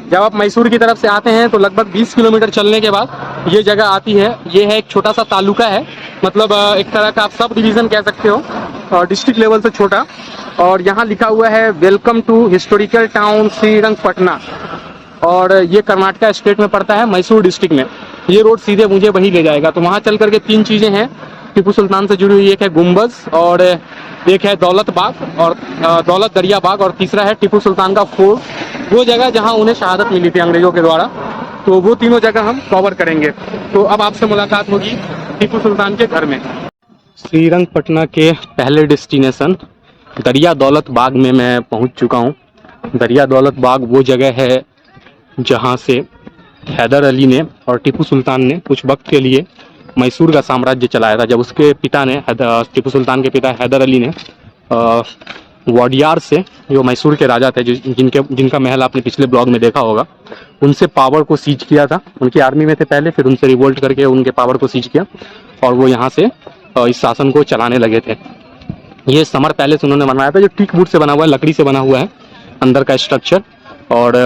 जब आप मैसूर की तरफ से आते हैं तो लगभग 20 किलोमीटर चलने के बाद ये जगह आती है। ये है एक छोटा सा तालुका है, मतलब एक तरह का आप सब डिवीज़न कह सकते हो, और डिस्ट्रिक्ट लेवल से छोटा। और यहाँ लिखा हुआ है welcome to historical town Srirangapatna, और ये कर्नाटका स्टेट में पड़ता है, मैसूर डिस्ट्रिक्ट में। ये रोड सीधे मुझे वहीं ले जाएगा। तो वहाँ चल करके 3 चीज़ें हैं टीपू सुल्तान से जुड़ी हुई। एक है गुम्बज, और एक है दौलत बाग और दौलत दरिया बाग, और तीसरा है टीपू सुल्तान का फोर्ट, वो जगह जहाँ उन्हें शहादत मिली थी अंग्रेजों के द्वारा। तो वो तीनों जगह हम कवर करेंगे। तो अब आपसे मुलाकात होगी टीपू सुल्तान के घर में। श्रीरंगपटना के पहले डेस्टिनेशन दरिया दौलत बाग में मैं पहुंच चुका हूं। दरिया दौलत बाग वो जगह है जहां से हैदर अली ने और टीपू सुल्तान ने कुछ वक्त के लिए मैसूर का साम्राज्य चलाया था। जब उसके पिता ने, टीपू सुल्तान के पिता हैदर अली ने वॉडियार से, जो मैसूर के राजा थे, जिनका महल आपने पिछले ब्लॉग में देखा होगा, उनसे पावर को सीज किया था। उनकी आर्मी में थे पहले, फिर उनसे रिवोल्ट करके उनके पावर को सीज किया और वो यहाँ से इस शासन को चलाने लगे थे। ये समर पैलेस उन्होंने बनवाया था, जो टीक वुड से बना हुआ है, लकड़ी से बना हुआ है अंदर का स्ट्रक्चर। और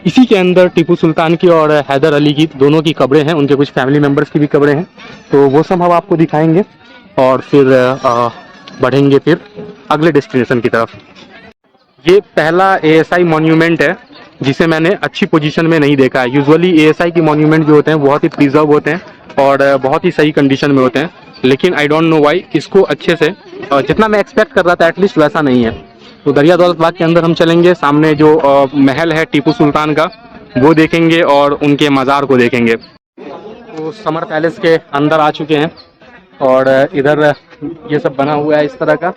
इसी के अंदर टीपू सुल्तान की और हैदर अली की दोनों की कब्रें हैं, उनके कुछ फैमिली मेम्बर्स की भी कब्रें हैं। तो वो सब हम आपको दिखाएंगे और फिर बढ़ेंगे फिर अगले डेस्टिनेशन की तरफ। ये पहला एएसआई मॉन्यूमेंट है जिसे मैंने अच्छी पोजीशन में नहीं देखा है। यूजुअली एएसआई के मॉन्यूमेंट जो होते हैं बहुत ही प्रिजर्व होते हैं और बहुत ही सही कंडीशन में होते हैं, लेकिन आई डोंट नो व्हाई इसको अच्छे से जितना मैं एक्सपेक्ट कर रहा था एटलीस्ट वैसा नहीं है। तो दरिया दौलत बाग के अंदर हम चलेंगे, सामने जो महल है टीपू सुल्तान का वो देखेंगे और उनके मज़ार को देखेंगे। तो समर पैलेस के अंदर आ चुके हैं और इधर ये सब बना हुआ है इस तरह का।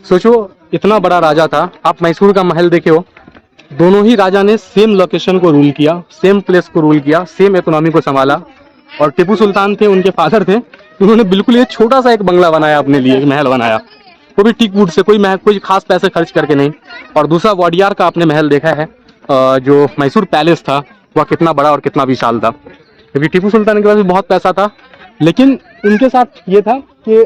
सोचो इतना बड़ा राजा था। आप मैसूर का महल देखे हो, दोनों ही राजा ने सेम लोकेशन को रूल किया, सेम प्लेस को रूल किया, सेम इकोनॉमी को संभाला। और टीपू सुल्तान थे, उनके फादर थे, उन्होंने बिल्कुल ये छोटा सा एक बंगला बनाया अपने लिए, एक महल बनाया, वो भी टीक वुड से, कोई खास पैसे खर्च करके नहीं। और दूसरा वॉडियार का आपने महल देखा है, जो मैसूर पैलेस था, वह कितना बड़ा और कितना विशाल था। क्योंकि टीपू सुल्तान के पास भी बहुत पैसा था, लेकिन उनके साथ ये था कि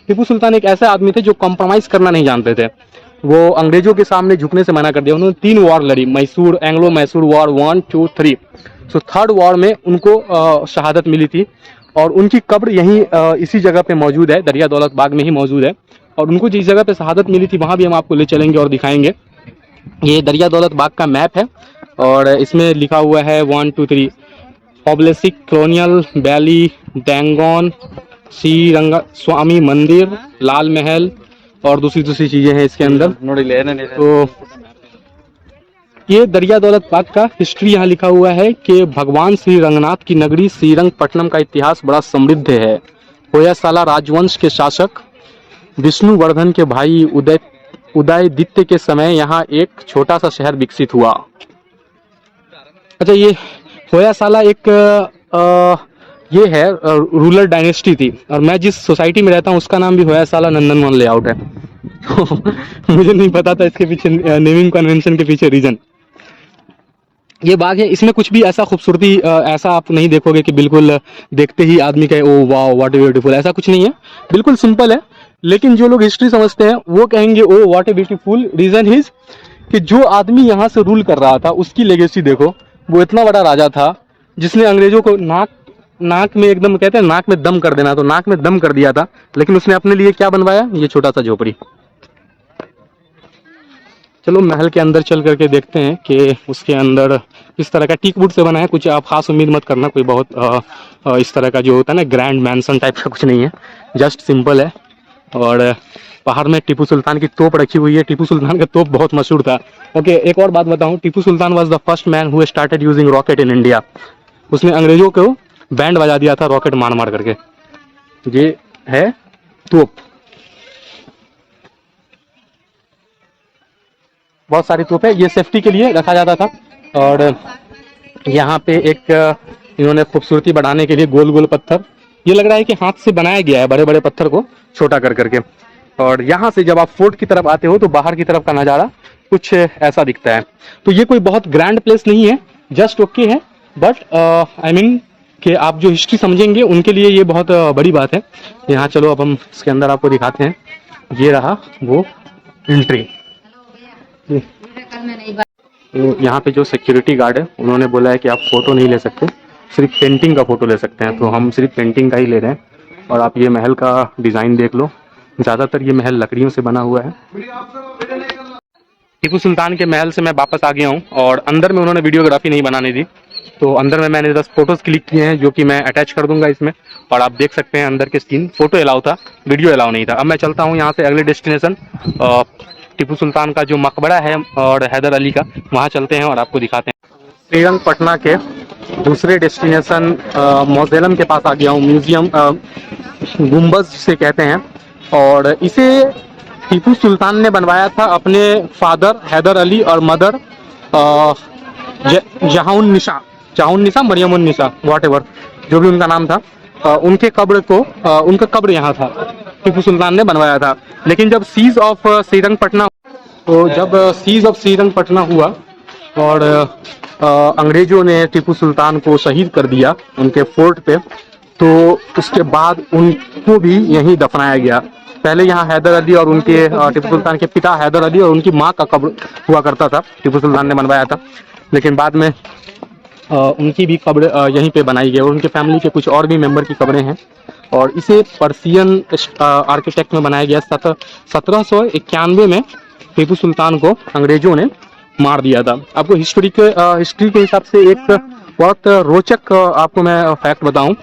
टीपू सुल्तान एक ऐसे आदमी थे जो कॉम्प्रोमाइज़ करना नहीं जानते थे। वो अंग्रेजों के सामने झुकने से मना कर दिया। उन्होंने 3 वॉर लड़ी, मैसूर, एंग्लो मैसूर वॉर 1, 2, 3। सो 3rd वॉर में उनको शहादत मिली थी और उनकी कब्र यहीं इसी जगह पे मौजूद है, दरिया दौलत बाग में ही मौजूद है। और उनको जिस जगह पे शहादत मिली थी वहाँ भी हम आपको ले चलेंगे और दिखाएंगे। ये दरिया दौलत बाग का मैप है और इसमें लिखा हुआ है 1, 2, 3 ऑब्लिसिक कॉलोनियल वैली, डैंगोन, श्रीरंग स्वामी मंदिर, लाल महल और दूसरी चीजें हैं इसके अंदर। तो ये दरिया दौलत बाग का हिस्ट्री यहाँ लिखा हुआ है कि भगवान श्री रंगनाथ की नगरी श्रीरंगपट्टनम का इतिहास बड़ा समृद्ध है। होयसाला राजवंश के शासक विष्णुवर्धन के भाई उदयदित्य के समय यहाँ एक छोटा सा शहर विकसित हुआ। अच्छा, ये होयसाला एक ये है रूलर डायनेस्टी थी, और मैं जिस सोसाइटी में रहता हूँ उसका नाम भी होयसाला नंदनवन लेआउट है। मुझे नहीं पता था इसके पीछे नेमिंग कन्वेंशन के पीछे रीजन। ये बाग है, इसमें कुछ भी ऐसा खूबसूरती ऐसा आप नहीं देखोगे कि बिल्कुल देखते ही आदमी कहे ओ वाह व्हाट ए ब्यूटीफुल, ऐसा कुछ नहीं है, बिल्कुल सिंपल है। लेकिन जो लोग हिस्ट्री समझते हैं वो कहेंगे oh what a beautiful. Reason is कि जो आदमी यहाँ से रूल कर रहा था उसकी लेगेसी देखो। वो इतना बड़ा राजा था जिसने अंग्रेजों को नाक में एकदम, कहते हैं नाक में दम कर देना, तो नाक में दम कर दिया था। लेकिन उसने अपने लिए क्या बनवाया, ये छोटा सा झोपड़ी। चलो महल के अंदर चल करके देखते हैं कि उसके अंदर किस तरह का टीक वुड से बना है। कुछ आप खास उम्मीद मत करना, कोई बहुत इस तरह का जो होता है ना ग्रैंड मैंसन टाइप का कुछ नहीं है, जस्ट सिंपल है। और बाहर में टीपू सुल्तान की तोप रखी हुई है। टीपू सुल्तान का तोप बहुत मशहूर था। ओके, एक और बात बताऊं, Tipu Sultan was the first man who started using rocket in India. उसने अंग्रेजों को बैंड बजा दिया था रॉकेट मार मार करके। ये है तोप, बहुत सारी तोप है, ये सेफ्टी के लिए रखा जाता था। और यहाँ पे एक इन्होंने खूबसूरती बढ़ाने के लिए गोल गोल पत्थर, ये लग रहा है कि हाथ से बनाया गया है, बड़े बड़े पत्थर को छोटा कर करके। और यहाँ से जब आप फोर्ट की तरफ आते हो तो बाहर की तरफ का नज़ारा कुछ ऐसा दिखता है। तो ये कोई बहुत ग्रैंड प्लेस नहीं है, जस्ट ओके है, बट आई मीन कि आप जो हिस्ट्री समझेंगे उनके लिए ये बहुत बड़ी बात है। यहाँ चलो अब हम इसके अंदर आपको दिखाते हैं। ये रहा वो एंट्री। तो यहाँ पे जो सिक्योरिटी गार्ड है उन्होंने बोला है कि आप फ़ोटो नहीं ले सकते, सिर्फ पेंटिंग का फ़ोटो ले सकते हैं। तो हम सिर्फ पेंटिंग का ही ले रहे हैं। और आप ये महल का डिज़ाइन देख लो, ज़्यादातर ये महल लकड़ियों से बना हुआ है। टीपू सुल्तान के महल से मैं वापस आ गया हूँ और अंदर में उन्होंने वीडियोग्राफी नहीं बनाने दी, तो अंदर में मैंने 10 फोटोज़ क्लिक किए हैं जो कि मैं अटैच कर दूंगा इसमें। और आप देख सकते हैं अंदर के सीन, फोटो अलाउ था, वीडियो अलाउ नहीं था। अब मैं चलता हूँ यहाँ से अगले डेस्टिनेशन, टीपू सुल्तान का जो मकबरा है और हैदर अली का, वहाँ चलते हैं और आपको दिखाते हैं। श्रीरंगपटना के दूसरे डेस्टिनेशन मौज़ेलम के पास आ गया हूँ। म्यूजियम गुम्बज से कहते हैं, और इसे टीपू सुल्तान ने बनवाया था अपने फादर हैदर अली और मदर जहाउन निसा मरियम निसा वॉट एवर जो भी उनका नाम था, उनके कब्र को उनका कब्र यहाँ था, टीपू सुल्तान ने बनवाया था। लेकिन जब सीज ऑफ श्रीरंगपटना हुआ और अंग्रेजों ने टीपू सुल्तान को शहीद कर दिया उनके फोर्ट पे, तो उसके बाद उनको भी यहीं दफनाया गया। पहले यहाँ हैदर अली और उनके टीपू सुल्तान के पिता हैदर अली और उनकी माँ का कब्र हुआ करता था, टीपू सुल्तान ने बनवाया था। लेकिन बाद में उनकी भी कब्र यहीं पे बनाई गई और उनके फैमिली के कुछ और भी मेंबर की कब्रें हैं। और इसे पर्सियन आर्किटेक्ट में बनाया गया। 1791 में टीपू सुल्तान को अंग्रेजों ने मार दिया था। आपको हिस्ट्री के हिसाब से एक बहुत रोचक आपको मैं फैक्ट बताऊं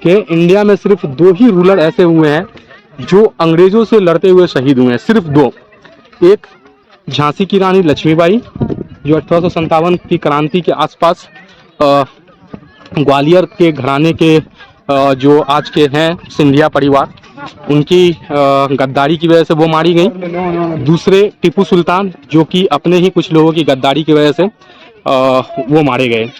कि इंडिया में सिर्फ 2 ही रूलर ऐसे हुए हैं जो अंग्रेजों से लड़ते हुए शहीद हुए हैं, सिर्फ 2। एक झांसी की रानी लक्ष्मीबाई जो 1857 की क्रांति के आसपास ग्वालियर के घराने के जो आज के हैं सिंधिया परिवार, उनकी गद्दारी की वजह से वो मारी गई। दूसरे टीपू सुल्तान जो कि अपने ही कुछ लोगों की गद्दारी की वजह से वो मारे गए।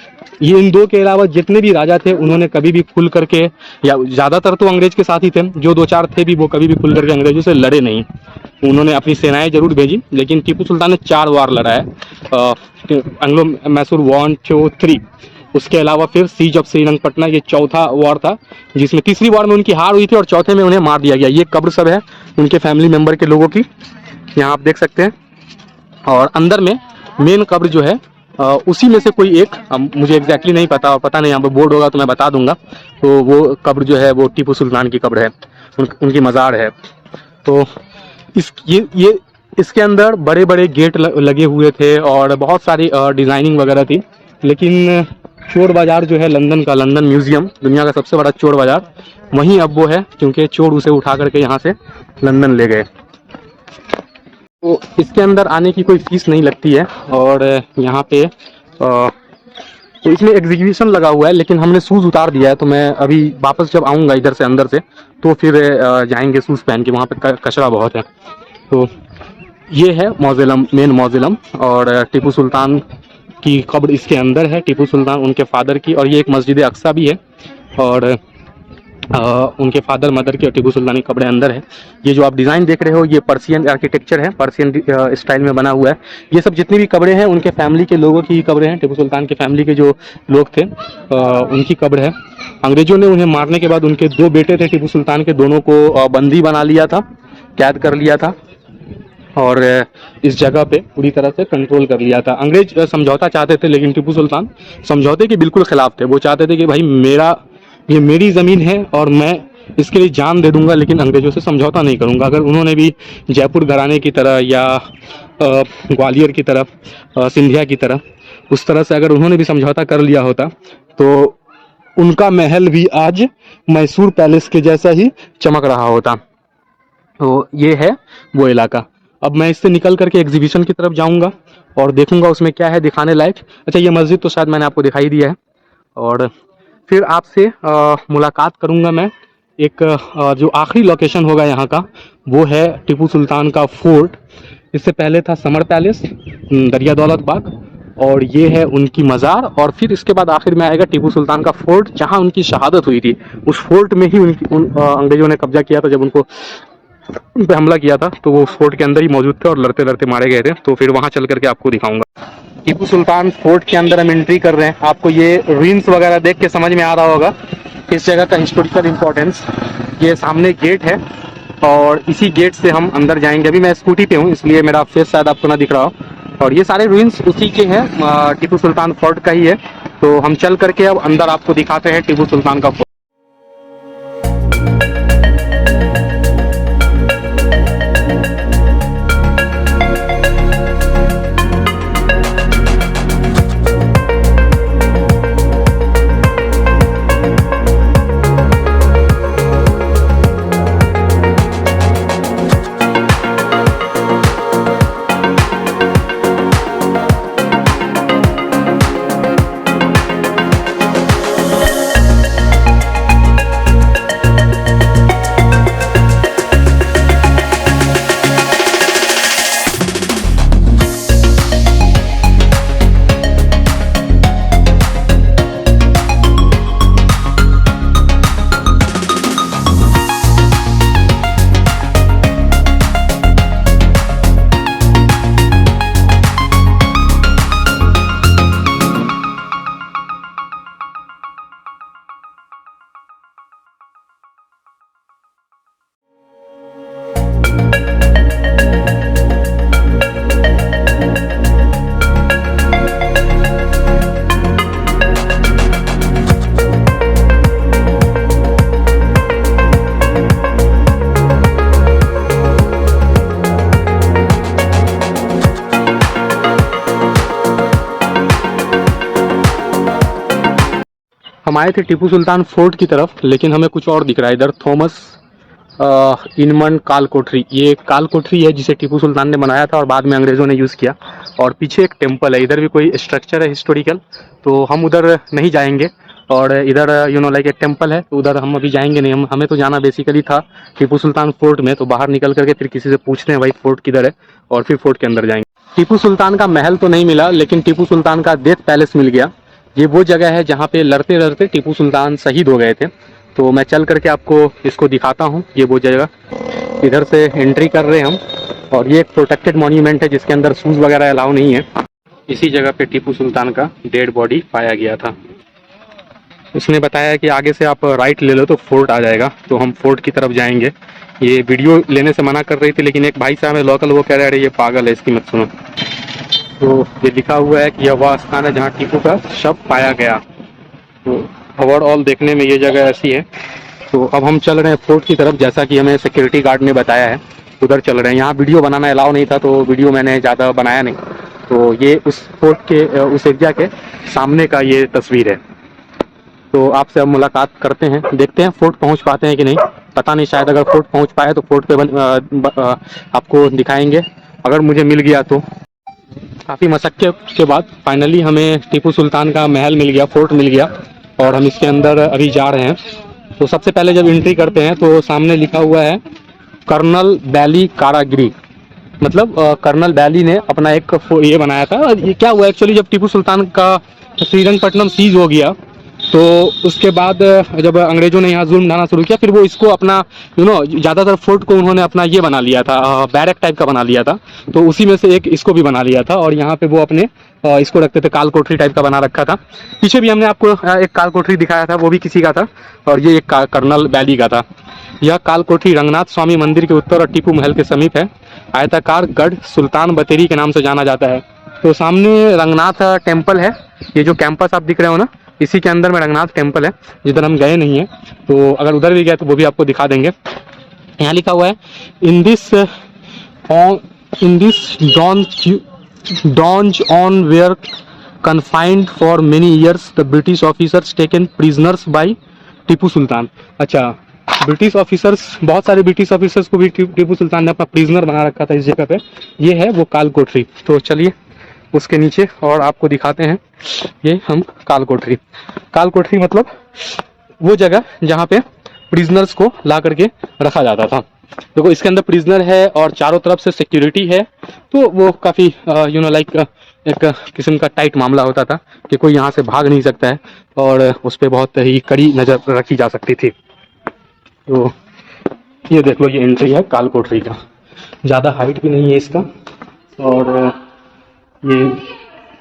ये इन 2 के अलावा जितने भी राजा थे उन्होंने कभी भी खुल करके, या ज़्यादातर तो अंग्रेज के साथ ही थे, जो 2-4 थे भी वो कभी भी खुल करके अंग्रेजों से लड़े नहीं। उन्होंने अपनी सेनाएं जरूर भेजी, लेकिन टीपू सुल्तान ने 4 वार लड़ा है, एंग्लो मैसूर 1, 2, 3। उसके अलावा फिर सीज ऑफ श्रीरंगपटना ये चौथा वॉर था, जिसमें तीसरी वॉर में उनकी हार हुई थी और चौथे में उन्हें मार दिया गया। ये कब्र सब है उनके फैमिली मेंबर के लोगों की, यहाँ आप देख सकते हैं। और अंदर में मेन कब्र जो है उसी में से कोई एक, मुझे एग्जैक्टली नहीं पता नहीं, यहाँ पर बोर्ड होगा तो मैं बता दूंगा। तो वो कब्र जो है वो टीपू सुल्तान की कब्र है, उनकी मज़ार है। तो इसके अंदर बड़े बड़े गेट लगे हुए थे और बहुत सारी डिज़ाइनिंग वगैरह थी। लेकिन चोर बाज़ार जो है लंदन का, लंदन म्यूज़ियम दुनिया का सबसे बड़ा चोर बाज़ार, वहीं अब वो है, क्योंकि चोर उसे उठा करके यहाँ से लंदन ले गए। तो इसके अंदर आने की कोई फीस नहीं लगती है। और यहाँ पे तो इसमें एग्जीबिशन लगा हुआ है, लेकिन हमने शूज़ उतार दिया है, तो मैं अभी वापस जब आऊँगा इधर से अंदर से तो फिर जाएंगे शूज़ पहन के, वहाँ पे कचरा बहुत है। तो ये है मौज़ेलम, मेन मौज़ेलम, और टीपू सुल्तान की कब्र इसके अंदर है, टीपू सुल्तान उनके फादर की। और ये एक मस्जिद अक्सा भी है, और उनके फादर मदर की और टीपू सुल्तान की कब्रें अंदर है। ये जो आप डिज़ाइन देख रहे हो ये पर्सियन आर्किटेक्चर है, पर्सियन स्टाइल में बना हुआ है। ये सब जितनी भी कब्रें हैं उनके फैमिली के लोगों की कब्रें हैं, टीपू सुल्तान के फैमिली के जो लोग थे उनकी कब्र है। अंग्रेजों ने उन्हें मारने के बाद उनके 2 बेटे थे टीपू सुल्तान के, दोनों को बंदी बना लिया था, कैद कर लिया था, और इस जगह पे पूरी तरह से कंट्रोल कर लिया था। अंग्रेज समझौता चाहते थे, लेकिन टीपू सुल्तान समझौते के बिल्कुल खिलाफ थे। वो चाहते थे कि भाई ये मेरी ज़मीन है और मैं इसके लिए जान दे दूंगा, लेकिन अंग्रेजों से समझौता नहीं करूंगा। अगर उन्होंने भी जयपुर घराने की तरह या ग्वालियर की तरफ, सिंधिया की तरह, उस तरह से अगर उन्होंने भी समझौता कर लिया होता तो उनका महल भी आज मैसूर पैलेस के जैसा ही चमक रहा होता। तो ये है वो इलाका। अब मैं इससे निकल करके एग्जीबिशन की तरफ जाऊंगा और देखूंगा उसमें क्या है दिखाने लायक। अच्छा, ये मस्जिद तो शायद मैंने आपको दिखाई दिया है। और फिर आपसे मुलाकात करूंगा मैं। एक जो आखिरी लोकेशन होगा यहाँ का वो है टीपू सुल्तान का फोर्ट। इससे पहले था समर पैलेस, दरिया दौलत बाग, और ये है उनकी मज़ार। और फिर इसके बाद आखिर में आएगा टीपू सुल्तान का फोर्ट, जहाँ उनकी शहादत हुई थी। उस फोर्ट में ही अंग्रेजों ने कब्जा किया था। जब उनको उन पे हमला किया था तो वो फोर्ट के अंदर ही मौजूद थे और लड़ते लड़ते मारे गए थे। तो फिर वहाँ चल करके आपको दिखाऊंगा। टीपू सुल्तान फोर्ट के अंदर हम एंट्री कर रहे हैं। आपको ये रूइंस वगैरह देख के समझ में आ रहा होगा इस जगह का हिस्टोरिकल इम्पोर्टेंस। ये सामने गेट है और इसी गेट से हम अंदर जाएंगे। अभी मैं स्कूटी पे हूँ इसलिए मेरा फेस शायद आपको ना दिख रहा हो, और ये सारे रूइंस उसी के हैं, टीपू सुल्तान फोर्ट का ही है। तो हम चल करके अब अंदर आपको दिखाते हैं टीपू सुल्तान का फोर्ट। हम आए थे टीपू सुल्तान फोर्ट की तरफ, लेकिन हमें कुछ और दिख रहा है इधर। थॉमस इनमन काल कोठरी, ये काल कोठरी है जिसे टीपू सुल्तान ने बनाया था और बाद में अंग्रेज़ों ने यूज़ किया। और पीछे एक टेम्पल है, इधर भी कोई स्ट्रक्चर है हिस्टोरिकल, तो हम उधर नहीं जाएंगे। और इधर लाइक एक टेम्पल है, तो उधर हम अभी जाएंगे नहीं। हमें तो जाना बेसिकली था टीपू सुल्तान फोर्ट में, तो बाहर निकल करके फिर किसी से पूछते हैं भाई फोर्ट किधर है, और फिर फोर्ट के अंदर जाएंगे। टीपू सुल्तान का महल तो नहीं मिला, लेकिन टीपू सुल्तान का डेथ पैलेस मिल गया। ये वो जगह है जहाँ पे लड़ते लड़ते टीपू सुल्तान शहीद हो गए थे। तो मैं चल करके आपको इसको दिखाता हूँ। ये वो जगह, इधर से एंट्री कर रहे हैं हम, और ये एक प्रोटेक्टेड मॉन्यूमेंट है जिसके अंदर शूज़ वगैरह अलाउ नहीं है। इसी जगह पे टीपू सुल्तान का डेड बॉडी पाया गया था। उसने बताया कि आगे से आप राइट ले लो तो फोर्ट आ जाएगा, तो हम फोर्ट की तरफ जाएंगे। ये वीडियो लेने से मना कर रही थी, लेकिन एक भाई साहब है लोकल, वो कह रहे अरे ये पागल है, इसकी मत सुनो। तो ये लिखा हुआ है कि यह वह स्थान है जहाँ टीपू का शव पाया गया। तो ओवरऑल देखने में ये जगह ऐसी है। तो अब हम चल रहे हैं फोर्ट की तरफ, जैसा कि हमें सिक्योरिटी गार्ड ने बताया है, उधर चल रहे हैं। यहाँ वीडियो बनाना अलाउ नहीं था, तो वीडियो मैंने ज़्यादा बनाया नहीं। तो ये उस फोर्ट के उस एरिया के सामने का ये तस्वीर है। तो आपसे अब मुलाकात करते हैं, देखते हैं फोर्ट पहुँच पाते हैं कि नहीं, पता नहीं। शायद अगर फोर्ट पहुँच पाए तो फोर्ट पे आपको दिखाएंगे, अगर मुझे मिल गया तो। काफ़ी मशक्क़त के बाद फाइनली हमें टीपू सुल्तान का महल मिल गया, फोर्ट मिल गया, और हम इसके अंदर अभी जा रहे हैं। तो सबसे पहले जब एंट्री करते हैं तो सामने लिखा हुआ है कर्नल बैली कारागिरी, मतलब कर्नल बैली ने अपना एक ये बनाया था। ये क्या हुआ एक्चुअली, जब टीपू सुल्तान का श्रीरंगपट्टनम सीज हो गया, तो उसके बाद जब अंग्रेज़ों ने यहाँ जुल्म ढाना शुरू किया, फिर वो इसको अपना ज़्यादातर फोर्ट को उन्होंने अपना ये बना लिया था, बैरक टाइप का बना लिया था। तो उसी में से एक इसको भी बना लिया था, और यहाँ पे वो अपने इसको रखते थे, काल कोठरी टाइप का बना रखा था। पीछे भी हमने आपको एक काल कोठरी दिखाया था, वो भी किसी का था, और ये एक कर्नल बैली का था। यह काल कोठरी रंगनाथ स्वामी मंदिर के उत्तर और टीपू महल के समीप है। आयताकार गढ़ सुल्तान बतेरी के नाम से जाना जाता है। तो सामने रंगनाथ टेम्पल है, ये जो कैंपस आप दिख रहे हो ना, इसी के अंदर में रंगनाथ टेम्पल है, जिधर हम गए नहीं हैं। तो अगर उधर भी गए तो वो भी आपको दिखा देंगे। यहाँ लिखा हुआ है in this dungeon were confined for many years the British officers taken prisoners by Tipu Sultan. अच्छा, ब्रिटिश ऑफिसर्स, बहुत सारे ब्रिटिश ऑफिसर्स को भी टीपू सुल्तान ने अपना प्रिजनर बना रखा था इस जगह पे। ये है वो काल कोठरी। तो चलिए उसके नीचे और आपको दिखाते हैं। ये हम काल कोठरी मतलब वो जगह जहाँ पे प्रिजनर्स को ला करके रखा जाता था। देखो इसके अंदर प्रिजनर है और चारों तरफ से सिक्योरिटी है, तो वो काफ़ी लाइक एक किस्म का टाइट मामला होता था कि कोई यहाँ से भाग नहीं सकता है, और उस पर बहुत ही कड़ी नज़र रखी जा सकती थी। तो ये देख लो, ये एंट्री है काल कोठरी का। ज़्यादा हाइट भी नहीं है इसका, और ये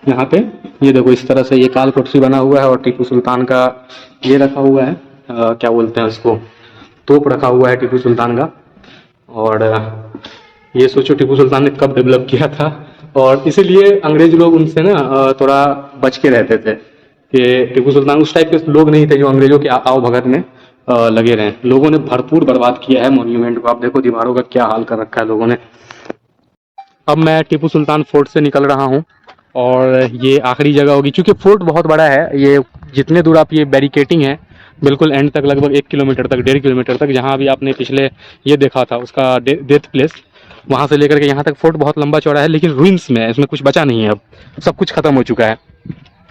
यहाँ पे ये देखो इस तरह से ये काल कोठरी बना हुआ है, और टीपू सुल्तान का ये रखा हुआ है, क्या बोलते हैं उसको, तोप रखा हुआ है टीपू सुल्तान का। और ये सोचो टीपू सुल्तान ने कब डेवलप किया था, और इसीलिए अंग्रेज लोग उनसे ना थोड़ा बच के रहते थे कि टीपू सुल्तान उस टाइप के लोग नहीं थे जो अंग्रेजों के आओ भगत में लगे रहे। लोगों ने भरपूर बर्बाद किया है मॉन्यूमेंट को। आप देखो दीवारों का क्या हाल कर रखा है लोगों ने। अब मैं टीपू सुल्तान फोर्ट से निकल रहा हूँ और ये आखिरी जगह होगी, क्योंकि फोर्ट बहुत बड़ा है। ये जितने दूर आप ये बैरिकेटिंग है बिल्कुल एंड तक, लगभग 1 किलोमीटर तक, 1.5 किलोमीटर तक, जहाँ भी आपने पिछले ये देखा था उसका डेथ प्लेस, वहाँ से लेकर के यहाँ तक फोर्ट बहुत लंबा चौड़ा है, लेकिन रूइंस में है, इसमें कुछ बचा नहीं है, अब सब कुछ खत्म हो चुका है।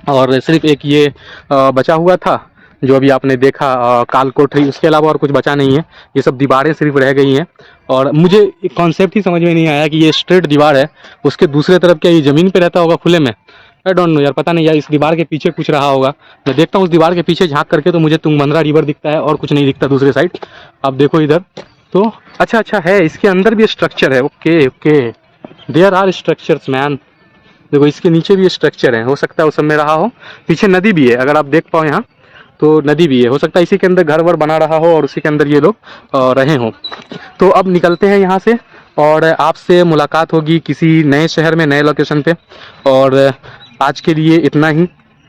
और सिर्फ एक ये बचा हुआ था जो अभी आपने देखा काल कोठरी, उसके अलावा और कुछ बचा नहीं है। ये सब दीवारें सिर्फ रह गई हैं। और मुझे एक कॉन्सेप्ट ही समझ में नहीं आया कि ये स्ट्रेट दीवार है, उसके दूसरे तरफ क्या ये ज़मीन पे रहता होगा खुले में? आई डोंट नो यार, पता नहीं यार, इस दीवार के पीछे कुछ रहा होगा। मैं देखता हूँ उस दीवार के पीछे झांक करके, तो मुझे तुंगभद्रा रिवर दिखता है और कुछ नहीं दिखता दूसरे साइड। आप देखो इधर तो अच्छा अच्छा है, इसके अंदर भी स्ट्रक्चर है। Okay okay, there are structures man. देखो इसके नीचे भी स्ट्रक्चर है, हो सकता है उस सब में रहा हो। पीछे नदी भी है, अगर आप देख पाओ यहाँ तो नदी भी है, हो सकता है इसी के अंदर घर वर बना रहा हो और उसी के अंदर ये लोग रहे हों। तो अब निकलते हैं यहाँ से और आपसे मुलाकात होगी किसी नए शहर में, नए लोकेशन पे। और आज के लिए इतना ही।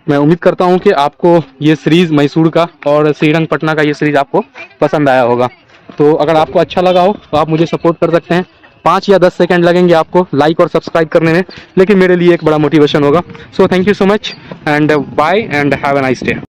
मैं उम्मीद करता हूँ कि आपको ये सीरीज़ मैसूर का और श्रीरंगपटना का ये सीरीज़ आपको पसंद आया होगा। तो अगर आपको अच्छा लगा हो तो आप मुझे सपोर्ट कर सकते हैं। 5 या 10 सेकंड लगेंगे आपको लाइक और सब्सक्राइब करने में, लेकिन मेरे लिए एक बड़ा मोटिवेशन होगा। So thank you so much and bye and have a nice day.